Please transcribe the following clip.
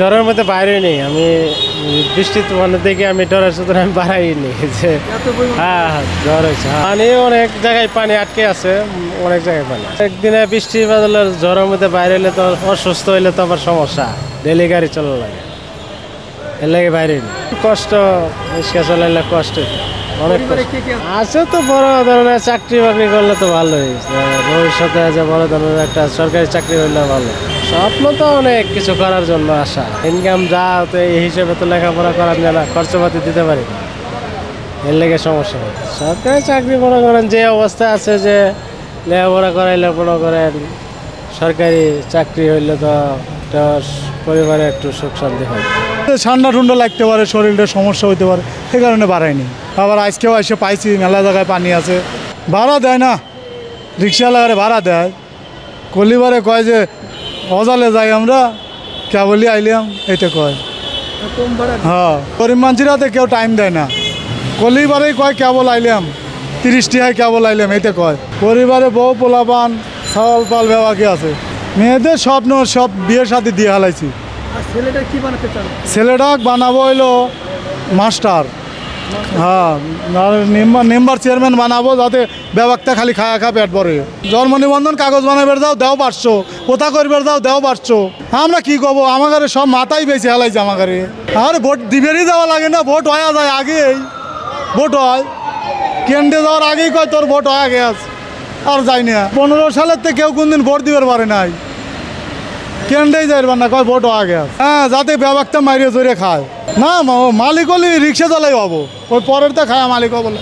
ডরের মধ্যে বাইরে নেই আমি বৃষ্টি মানে দেখে আমি ডরের সুতরাং আমি বাড়াইনি যে হ্যাঁ ডর হয়েছে পানি অনেক জায়গায় পানি আটকে আছে অনেক জায়গায় পানি একদিনে বৃষ্টি বাদলে ঝড়ের মধ্যে বাইরে হলে তো অসুস্থ হইলে তো আবার সমস্যা ডেলি গাড়ি চলা লাগে এর লাগে বাইরে নেই কষ্ট রিক্সা চালাইলে কষ্ট অনেক আছে তো বড় ধরনের চাকরি বাকরি করলে তো ভালোই ভবিষ্যতে যে বড় ধরনের একটা সরকারি চাকরি হইলে ভালো স্বপ্ন তো অনেক কিছু করার জন্য আশা ইনকাম যা তো এই হিসেবে তো লেখাপড়া করার যায় না খরচপাতি দিতে পারি এর লেগে সমস্যা হয় সরকারি চাকরি মনে করেন যে অবস্থা আছে যে লেখাপড়া করাইলে মনে করেন সরকারি চাকরি হইলে তো একটা পরিবারে একটু সুখ শান্তি হয় ঠান্ডা ঠান্ডা লাগতে পারে শরীরের সমস্যা হইতে পারে সেই কারণে বাড়ায়নি আবার আজকেও এসে পাইছি মেলা জায়গায় পানি আছে ভাড়া দেয় না রিক্সাওয়ালারে ভাড়া দেয় কলিবারে কয় যে অজালে যাই আমরা কেবলই আইলাম এটা কয় হ্যাঁ গরিব মানুষেরাতে কেউ টাইম দেয় না কলিবারেই কয় কেবল আইলাম 30 টাকায় কেবল আইলাম এটা কয় পরিবারে বউ পোলাপান চাল পাল ব্যবহার আছে মেয়েদের স্বপ্ন সব বিয়ের সাথে দিয়ে হালাইছি ছেলেটা বানাবো হইলো মাস্টার হ্যাঁ মেম্বার চেয়ারম্যান বানাবো যাতে ব্যবহারটা খালি খায়া খা পেট ভরে জন্ম নিবন্ধন কাগজ বানাবার দাও দেও পারছো কোথা করবার দাও দেও পারছো আমরা কি করবো আমাদের সব মাথায় বেশি হেলাইছে আমাদের আর ভোট দিবেরই দেওয়া লাগে না ভোট হয়ে যায় আগেই ভোট হয় কেন্দ্রে যাওয়ার আগেই কয় তোর ভোট হয়ে গেছে আর যাই না 15 সালের থেকে কেউ কোনদিন ভোট দিবার পারে নাই কেন্দ্রেই যাইবার না কয় ভোট হয়ে গেছে হ্যাঁ যাতে ব্যবহারটা মারিয়ে চড়ে খায় না মালিক হলে রিক্সা চালাই হবো ওই পরের তো খায় মালিক বলে